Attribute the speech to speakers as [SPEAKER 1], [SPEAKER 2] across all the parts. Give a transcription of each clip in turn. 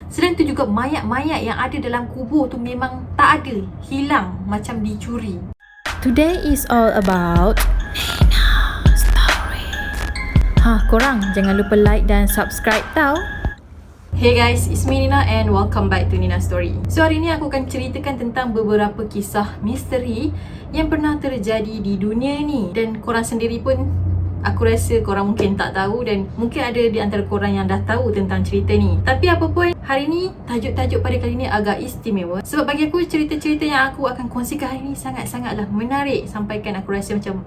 [SPEAKER 1] Selain tu juga mayat-mayat yang ada dalam kubur tu memang tak ada, hilang macam dicuri.
[SPEAKER 2] Today is all about Nina Story. Korang jangan lupa like dan subscribe tau.
[SPEAKER 1] Hey guys, it's me Nina and welcome back to Nina Story. So hari ni aku akan ceritakan tentang beberapa kisah misteri yang pernah terjadi di dunia ni. Dan korang sendiri pun, aku rasa korang mungkin tak tahu dan mungkin ada di antara korang yang dah tahu tentang cerita ni. Tapi apa pun, hari ni tajuk-tajuk pada kali ni agak istimewa. Sebab bagi aku, cerita-cerita yang aku akan kongsikan hari ni sangat-sangatlah menarik. Sampaikan aku rasa macam,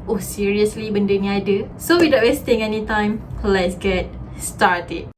[SPEAKER 1] oh seriously benda ni ada. So without wasting any time, let's get started.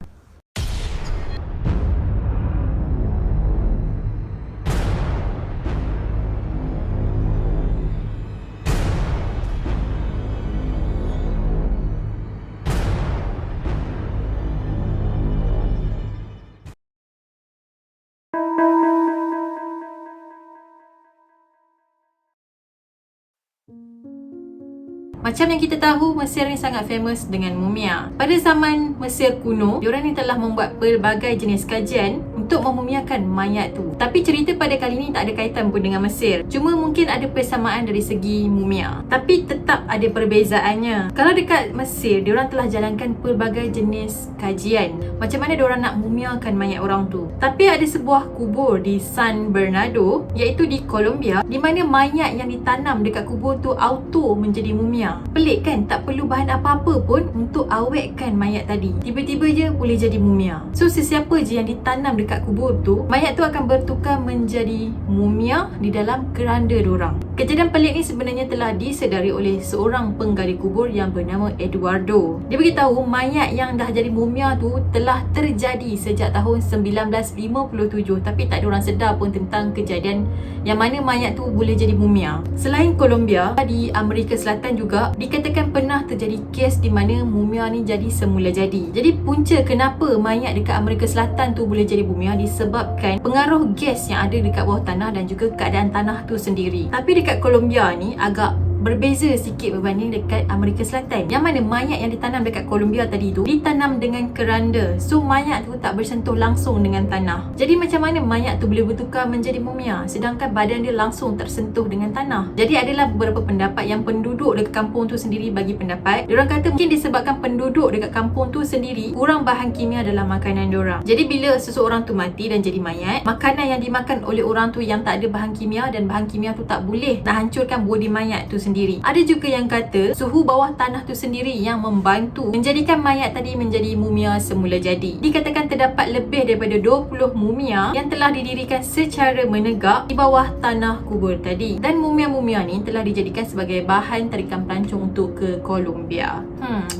[SPEAKER 1] Macam yang kita tahu, Mesir ni sangat famous dengan mumia. Pada zaman Mesir kuno, diorang ni telah membuat pelbagai jenis kajian untuk memumiakan mayat tu. Tapi cerita pada kali ni tak ada kaitan pun dengan Mesir. Cuma mungkin ada persamaan dari segi mumia. Tapi tetap ada perbezaannya. Kalau dekat Mesir, diorang telah jalankan pelbagai jenis kajian. Macam mana diorang nak mumiakan mayat orang tu. Tapi ada sebuah kubur di San Bernardo, iaitu di Colombia, di mana mayat yang ditanam dekat kubur tu auto menjadi mumia. Pelik kan? Tak perlu bahan apa-apa pun untuk awetkan mayat tadi. Tiba-tiba je boleh jadi mumia. So sesiapa je yang ditanam dekat kubur tu, mayat tu akan bertukar menjadi mumia di dalam keranda dorang. Kejadian pelik ni sebenarnya telah disedari oleh seorang penggali kubur yang bernama Eduardo. Dia beritahu mayat yang dah jadi mumia tu telah terjadi sejak tahun 1957, tapi tak ada orang sedar pun tentang kejadian yang mana mayat tu boleh jadi mumia. Selain Colombia, di Amerika Selatan juga dikatakan pernah terjadi kes di mana mumia ni jadi semula jadi. Jadi punca kenapa mayat dekat Amerika Selatan tu boleh jadi mumia disebabkan pengaruh gas yang ada dekat bawah tanah dan juga keadaan tanah tu sendiri. Tapi dekat Colombia ni agak berbeza sikit berbanding dekat Amerika Selatan. Yang mana mayat yang ditanam dekat Colombia tadi tu ditanam dengan keranda. So mayat tu tak bersentuh langsung dengan tanah. Jadi macam mana mayat tu boleh bertukar menjadi mumia sedangkan badan dia langsung tersentuh dengan tanah? Jadi adalah beberapa pendapat yang penduduk dekat kampung tu sendiri bagi pendapat. Diorang kata mungkin disebabkan penduduk dekat kampung tu sendiri kurang bahan kimia dalam makanan diorang. Jadi bila seseorang tu mati dan jadi mayat, makanan yang dimakan oleh orang tu yang tak ada bahan kimia dan bahan kimia tu tak boleh nak hancurkan body mayat tu sendiri. Ada juga yang kata suhu bawah tanah tu sendiri yang membantu menjadikan mayat tadi menjadi mumia semula jadi. Dikatakan terdapat lebih daripada 20 mumia yang telah didirikan secara menegak di bawah tanah kubur tadi. Dan mumia-mumia ni telah dijadikan sebagai bahan tarikan pelancong untuk ke Colombia.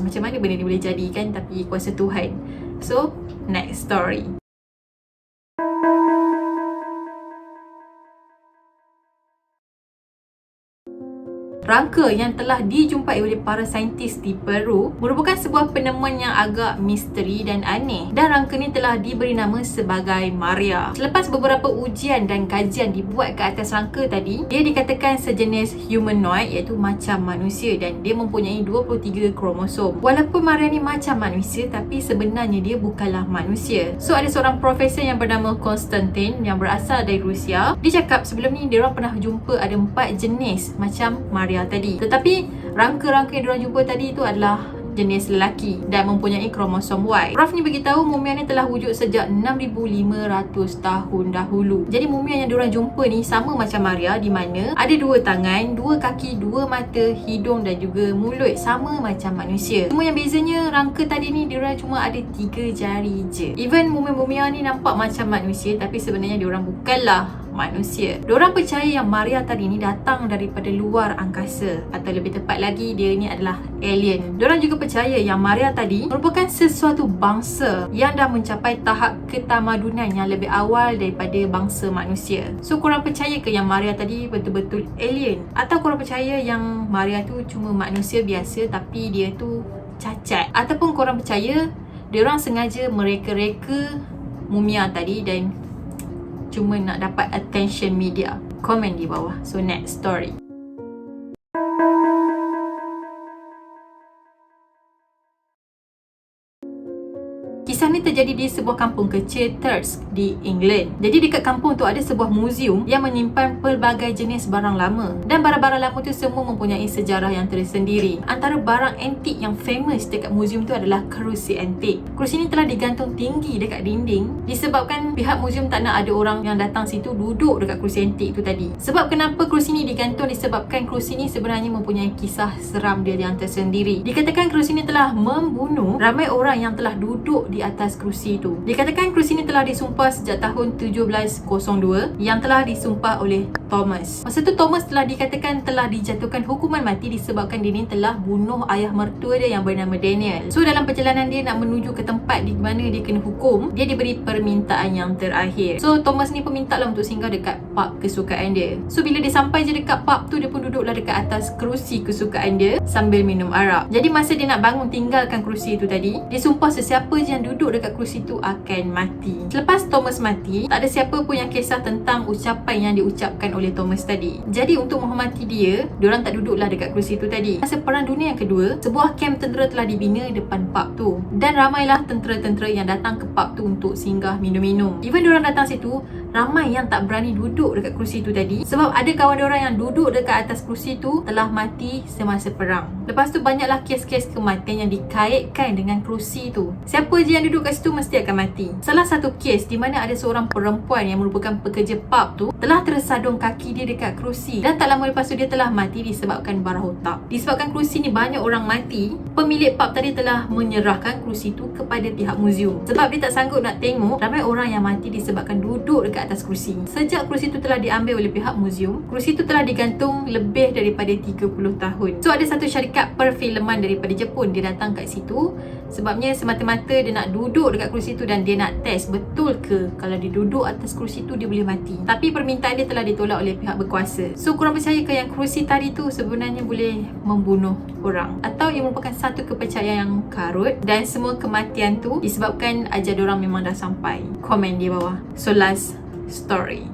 [SPEAKER 1] Macam mana benda ni boleh jadi kan? Tapi kuasa Tuhan. So, next story. Rangka yang telah dijumpai oleh para saintis di Peru merupakan sebuah penemuan yang agak misteri dan aneh. Dan rangka ni telah diberi nama sebagai Maria. Selepas beberapa ujian dan kajian dibuat ke atas rangka tadi, dia dikatakan sejenis humanoid, iaitu macam manusia, dan dia mempunyai 23 kromosom. Walaupun Maria ni macam manusia, tapi sebenarnya dia bukanlah manusia. So ada seorang profesor yang bernama Konstantin yang berasal dari Rusia. Dia cakap sebelum ni dia orang pernah jumpa ada 4 jenis macam Maria tadi. Tetapi rangka-rangka yang diorang jumpa tadi tu adalah jenis lelaki dan mempunyai kromosom Y. Prof ni beritahu mumia ni telah wujud sejak 6,500 tahun dahulu. Jadi mumia yang diorang jumpa ni sama macam Maria, di mana ada 2 tangan, 2 kaki, 2 mata, hidung dan juga mulut, sama macam manusia. Cuma yang bezanya rangka tadi ni diorang cuma ada 3 jari je. Even mumia-mumia ni nampak macam manusia, tapi sebenarnya diorang bukanlah manusia. Diorang percaya yang Maria tadi ni datang daripada luar angkasa, atau lebih tepat lagi dia ni adalah alien. Diorang juga percaya yang Maria tadi merupakan sesuatu bangsa yang dah mencapai tahap ketamadunan yang lebih awal daripada bangsa manusia. So korang percaya ke yang Maria tadi betul-betul alien? Atau korang percaya yang Maria tu cuma manusia biasa tapi dia tu cacat? Ataupun korang percaya diorang sengaja mereka-reka mumia tadi dan cuma nak dapat attention media? Komen di bawah. So next story. Kisah ni terjadi di sebuah kampung kecil Thurst di England. Jadi dekat kampung tu ada sebuah muzium yang menyimpan pelbagai jenis barang lama, dan barang-barang lama tu semua mempunyai sejarah yang tersendiri. Antara barang antik yang famous dekat muzium tu adalah kerusi antik. Kerusi ni telah digantung tinggi dekat dinding disebabkan pihak muzium tak nak ada orang yang datang situ duduk dekat kerusi antik tu tadi. Sebab kenapa kerusi ni digantung disebabkan kerusi ni sebenarnya mempunyai kisah seram dia yang tersendiri. Dikatakan kerusi ni telah membunuh ramai orang yang telah duduk di atas kerusi tu. Dikatakan kerusi ni telah disumpah sejak tahun 1702 yang telah disumpah oleh Thomas. Masa tu Thomas telah dikatakan telah dijatuhkan hukuman mati disebabkan dia ni telah bunuh ayah mertua dia yang bernama Daniel. So dalam perjalanan dia nak menuju ke tempat di mana dia kena hukum, dia diberi permintaan yang terakhir. So Thomas ni pun minta lah untuk singgah dekat pub kesukaan dia. So bila dia sampai je dekat pub tu, dia pun duduklah dekat atas kerusi kesukaan dia sambil minum arak. Jadi masa dia nak bangun tinggalkan kerusi tu tadi, dia sumpah sesiapa je yang duduk dekat kerusi tu akan mati. Selepas Thomas mati, tak ada siapa pun yang kisah tentang ucapan yang diucapkan oleh Thomas tadi. Jadi untuk menghormati dia, diorang tak duduklah dekat kerusi tu tadi. Masa Perang Dunia yang kedua, sebuah kamp tentera telah dibina depan pub tu, dan ramailah tentera-tentera yang datang ke pub tu untuk singgah minum-minum. Even diorang datang situ, ramai yang tak berani duduk dekat kerusi tu tadi sebab ada kawan diorang yang duduk dekat atas kerusi tu telah mati semasa perang. Lepas tu banyaklah kes-kes kematian yang dikaitkan dengan kerusi tu. Siapa je yang duduk kat situ mesti akan mati. Salah satu kes di mana ada seorang perempuan yang merupakan pekerja pub tu telah tersadung kaki dia dekat kerusi, dan tak lama lepas tu dia telah mati disebabkan barah otak. Disebabkan kerusi ni banyak orang mati, pemilik pub tadi telah menyerahkan kerusi tu kepada pihak muzium sebab dia tak sanggup nak tengok ramai orang yang mati disebabkan duduk dekat atas kerusi. Sejak kerusi tu telah diambil oleh pihak muzium, kerusi tu telah digantung lebih daripada 30 tahun. So ada satu syarikat perfilman daripada Jepun, dia datang kat situ sebabnya semata-mata dia nak duduk dekat kerusi tu dan dia nak test betul ke kalau dia duduk atas kerusi tu dia boleh mati. Tapi permintaan dia telah ditolak oleh pihak berkuasa. So korang percaya ke yang kerusi tadi tu sebenarnya boleh membunuh orang, atau ia merupakan satu kepercayaan yang karut dan semua kematian tu disebabkan ajal diorang memang dah sampai? Komen di bawah. So last story.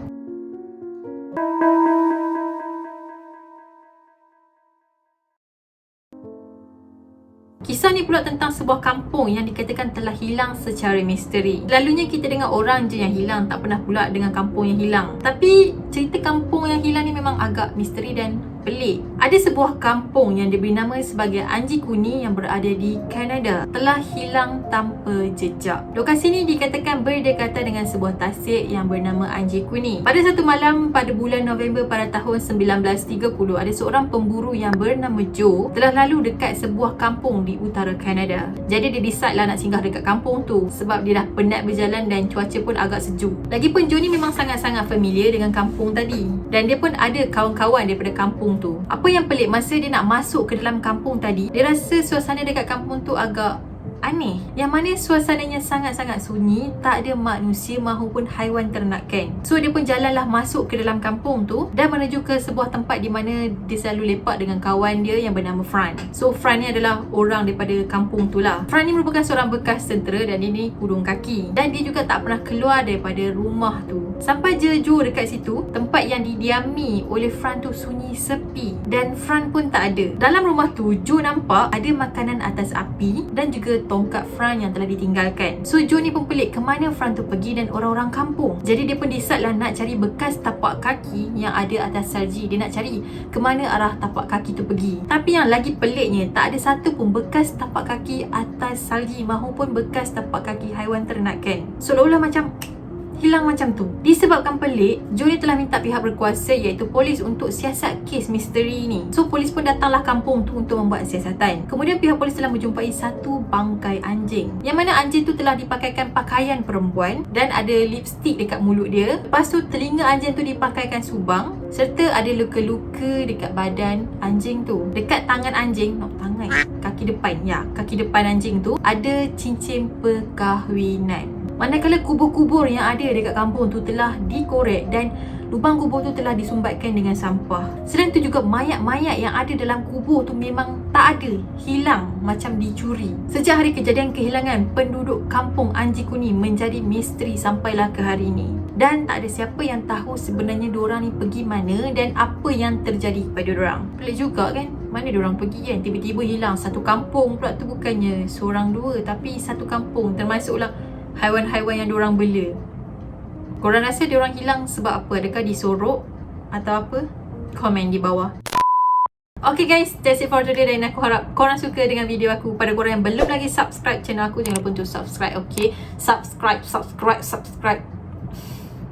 [SPEAKER 1] Kisah ni pula tentang sebuah kampung yang dikatakan telah hilang secara misteri. Selalunya kita dengar orang je yang hilang, tak pernah pula dengan kampung yang hilang. Tapi cerita kampung yang hilang ni memang agak misteri dan pelik. Ada sebuah kampung yang diberi nama sebagai Anji Kuni yang berada di Kanada telah hilang tanpa jejak. Lokasi ni dikatakan berdekatan dengan sebuah tasik yang bernama Anji Kuni. Pada satu malam pada bulan November pada tahun 1930, ada seorang pemburu yang bernama Joe telah lalu dekat sebuah kampung di utara Kanada. Jadi dia decide lah nak singgah dekat kampung tu sebab dia dah penat berjalan dan cuaca pun agak sejuk. Lagipun Joe ni memang sangat-sangat familiar dengan kampung tadi, dan dia pun ada kawan-kawan daripada kampung tu. Apa yang pelik, masa dia nak masuk ke dalam kampung tadi, dia rasa suasana dekat kampung tu agak aneh, yang mana suasananya sangat-sangat sunyi, tak ada manusia maupun haiwan ternakan. So dia pun jalanlah masuk ke dalam kampung tu dan menuju ke sebuah tempat di mana dia selalu lepak dengan kawan dia yang bernama Fran. So Fran ni adalah orang daripada kampung tu lah. Fran ni merupakan seorang bekas tentera dan dia ni hudung kaki, dan dia juga tak pernah keluar daripada rumah tu. Sampai je Joe dekat situ, tempat yang didiami oleh Fran tu sunyi sepi dan Fran pun tak ada. Dalam rumah tu Joe nampak ada makanan atas api dan juga tongkat Fran yang telah ditinggalkan. So Joe ni pun pelik ke mana Fran tu pergi dan orang-orang kampung. Jadi dia pun decide lah nak cari bekas tapak kaki yang ada atas salji. Dia nak cari ke mana arah tapak kaki tu pergi. Tapi yang lagi peliknya, tak ada satu pun bekas tapak kaki atas salji maupun bekas tapak kaki haiwan ternakan. Seolah-olah macam hilang macam tu. Disebabkan pelik, Joe ni telah minta pihak berkuasa iaitu polis untuk siasat kes misteri ni. So polis pun datanglah kampung tu untuk membuat siasatan. Kemudian pihak polis telah menjumpai satu bangkai anjing, yang mana anjing tu telah dipakaikan pakaian perempuan dan ada lipstick dekat mulut dia. Lepas tu telinga anjing tu dipakaikan subang serta ada luka-luka dekat badan anjing tu. Dekat tangan anjing, kaki depan anjing tu ada cincin perkahwinan. Manakala kubur-kubur yang ada dekat kampung tu telah dikorek dan lubang kubur tu telah disumbatkan dengan sampah. Selain tu juga mayat-mayat yang ada dalam kubur tu memang tak ada, hilang macam dicuri. Sejak hari kejadian kehilangan, penduduk kampung Anji Kuni menjadi misteri sampailah ke hari ini. Dan tak ada siapa yang tahu sebenarnya diorang ni pergi mana dan apa yang terjadi pada diorang. Pelik juga kan? Mana diorang pergi kan? Tiba-tiba hilang satu kampung pula tu, bukannya seorang dua tapi satu kampung, termasuklah haiwan-haiwan yang diorang bela. Korang rasa diorang hilang sebab apa? Adakah disorok atau apa? Komen di bawah. Okay guys, that's it for today dan aku harap korang suka dengan video aku. Pada korang yang belum lagi subscribe channel aku, jangan lupa untuk subscribe, okay? Subscribe.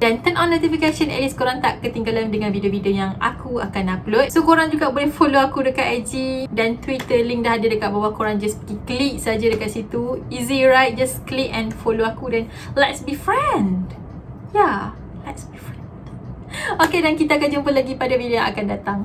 [SPEAKER 1] Dan turn on notification, at least korang tak ketinggalan dengan video-video yang aku akan upload. So korang juga boleh follow aku dekat IG dan Twitter, link dah ada dekat bawah. Korang just pergi klik saja dekat situ. Easy right? Just click and follow aku dan let's be friend. Yeah, let's be friend. Okay, dan kita akan jumpa lagi pada video yang akan datang.